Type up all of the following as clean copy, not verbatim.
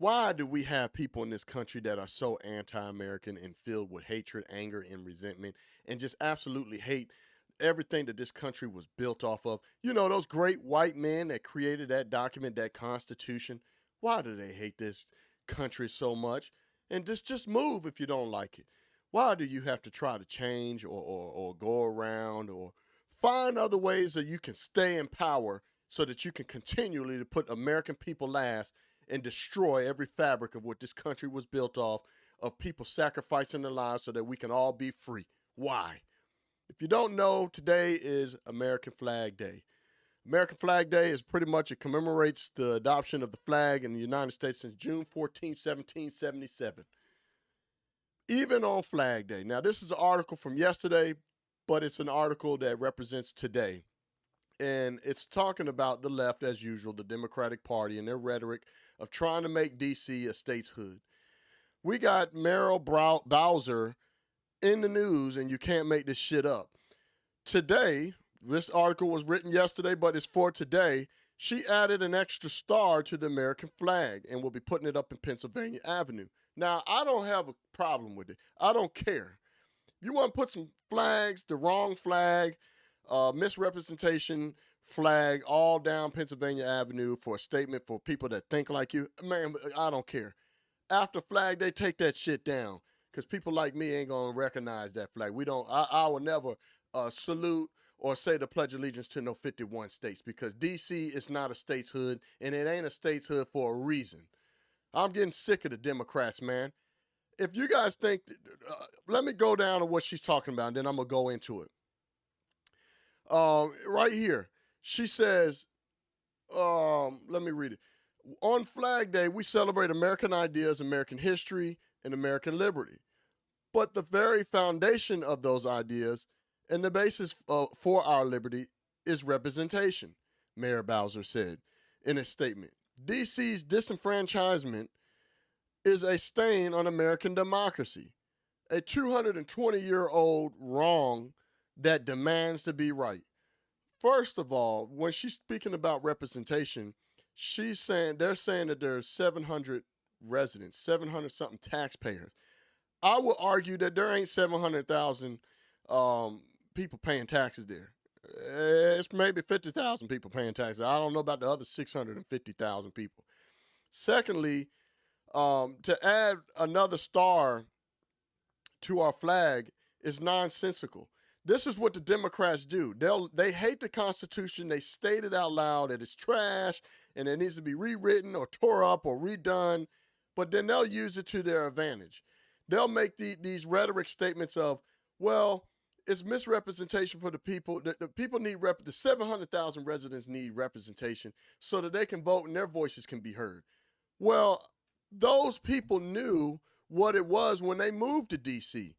Why do we have people in this country that are so anti-American and filled with hatred, anger, and resentment, and just absolutely hate everything that this country was built off of? You know, those great white men that created that document, that Constitution. Why do they hate this country so much? And just move if you don't like it. Why do you have to try to change or go around or find other ways that you can stay in power so that you can continually to put American people last and destroy every fabric of what this country was built off of people sacrificing their lives so that we can all be free? Why? If you don't know, today is American Flag Day. American Flag Day is pretty much, it commemorates the adoption of the flag in the United States since June 14, 1777. Even on Flag Day. Now, this is an article from yesterday, but it's an article that represents today. And it's talking about the left, as usual, the Democratic Party, and their rhetoric of trying to make D.C. a statehood. We got Muriel Bowser in the news, and you can't make this shit up. Today, this article was written yesterday, but it's for today. She added an extra star to the American flag and will be putting it up in Pennsylvania Avenue. Now, I don't have a problem with it. I don't care. You want to put some flags, the wrong flag, misrepresentation flag all down Pennsylvania Avenue for a statement for people that think like you, man, I don't care. After Flag Day, take that shit down, because people like me ain't gonna recognize that flag. We don't. I will never salute or say the Pledge of Allegiance to no 51 states, because D.C. is not a statehood, and it ain't a statehood for a reason. I'm getting sick of the Democrats, man. If you guys think, let me go down to what she's talking about, and then I'm gonna go into it. Right here, she says, let me read it. On Flag Day, we celebrate American ideas, American history, and American liberty. But the very foundation of those ideas and the basis for our liberty is representation, Mayor Bowser said in a statement. DC's disenfranchisement is a stain on American democracy, a 220-year-old wrong that demands to be right. First of all, when she's speaking about representation, they're saying that there's 700 residents, 700 something taxpayers. I would argue that there ain't 700,000 people paying taxes there. It's maybe 50,000 people paying taxes. I don't know about the other 650,000 people. Secondly, to add another star to our flag is nonsensical. This is what the Democrats do. They hate the Constitution. They state it out loud that it's trash and it needs to be rewritten or tore up or redone, but then they'll use it to their advantage. They'll make these rhetoric statements of, well, it's misrepresentation for the people. The people need the 700,000 residents need representation so that they can vote and their voices can be heard. Well, those people knew what it was when they moved to D.C.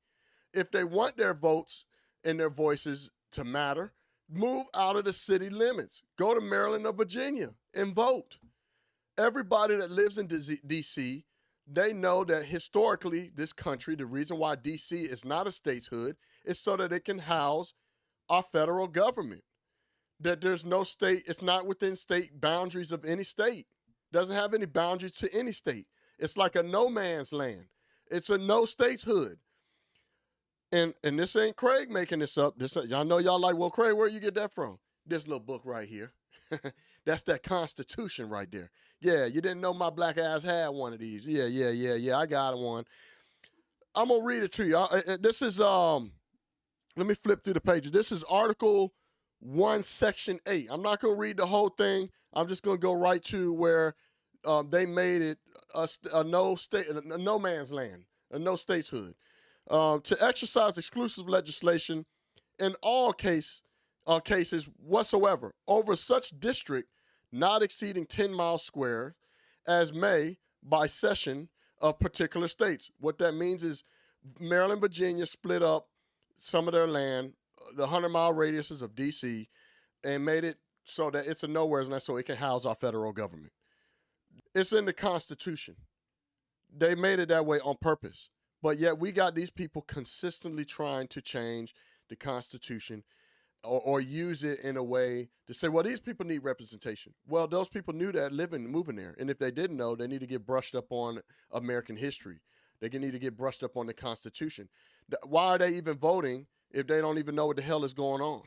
If they want their votes and their voices to matter, move out of the city limits. Go to Maryland or Virginia and vote. Everybody that lives in D.C., they know that historically, this country, the reason why D.C. is not a statehood is so that it can house our federal government. That there's no state, it's not within state boundaries of any state. Doesn't have any boundaries to any state. It's like a no man's land. It's a no statehood. And this ain't Craig making this up. Y'all know y'all like, well, Craig, where you get that from? This little book right here. That's that Constitution right there. Yeah, you didn't know my black ass had one of these. Yeah, I got one. I'm going to read it to you. This is, let me flip through the pages. This is Article 1, Section 8. I'm not going to read the whole thing. I'm just going to go right to where they made it a no man's land, a no statehood. To exercise exclusive legislation in all cases whatsoever over such district not exceeding 10 miles square as may by cession of particular states. What that means is Maryland, Virginia split up some of their land, the 100-mile radiuses of D.C., and made it so that it's a nowhere's land so it can house our federal government. It's in the Constitution. They made it that way on purpose. But yet we got these people consistently trying to change the Constitution. or use it in a way to say, well, these people need representation. Well, those people knew that moving there. And if they didn't know, they need to get brushed up on American history. They need to get brushed up on the Constitution. Why are they even voting if they don't even know what the hell is going on?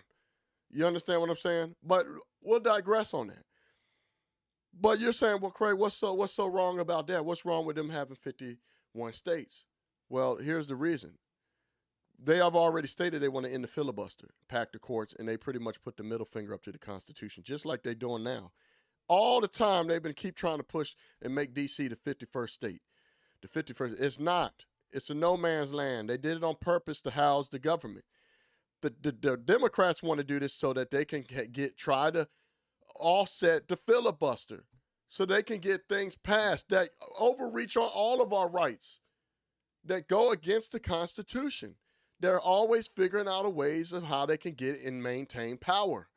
You understand what I'm saying? But we'll digress on that. But you're saying, well, Craig, what's so wrong about that? What's wrong with them having 51 states? Well, here's the reason. They have already stated they want to end the filibuster, pack the courts, and they pretty much put the middle finger up to the Constitution, just like they're doing now. All the time they've been keep trying to push and make D.C. the 51st state. The 51st, it's not. It's a no man's land. They did it on purpose to house the government. The Democrats want to do this so that they can try to offset the filibuster, so they can get things passed that overreach on all of our rights, that go against the Constitution. They're always figuring out ways of how they can get and maintain power.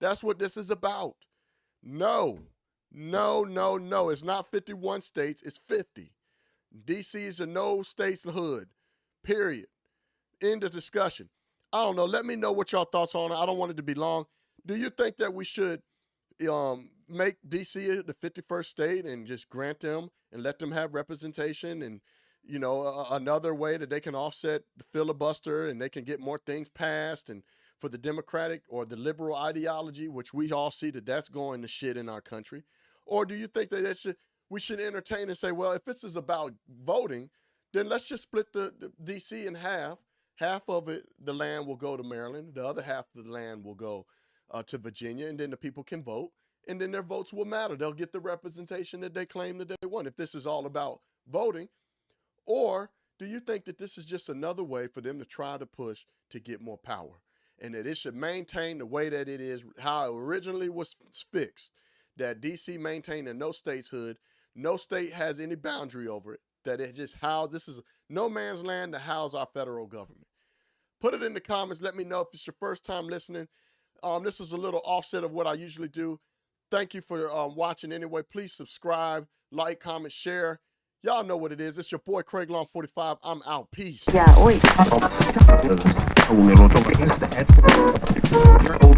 That's what this is about. No. It's not 51 states. It's 50. D.C. is a no states hood, period. End of discussion. I don't know. Let me know what y'all thoughts on it. I don't want it to be long. Do you think that we should make D.C. the 51st state and just grant them and let them have representation, and another way that they can offset the filibuster and they can get more things passed, and for the Democratic or the liberal ideology, which we all see that's going to shit in our country? Or do you think that we should entertain and say, well, if this is about voting, then let's just split the D.C. in half. Half of it, the land will go to Maryland. The other half of the land will go to Virginia, and then the people can vote, and then their votes will matter. They'll get the representation that they claim that they want, if this is all about voting. Or do you think that this is just another way for them to try to push to get more power, and that it should maintain the way that it is, how it originally was fixed, that D.C. maintained a no statehood, no state has any boundary over it, that it just this is no man's land to house our federal government? Put it in the comments. Let me know if it's your first time listening. This is a little offset of what I usually do. Thank you for watching anyway. Please subscribe, like, comment, share. Y'all know what it is. It's your boy Craig Long 45. I'm out. Peace. Yeah, wait. You're old.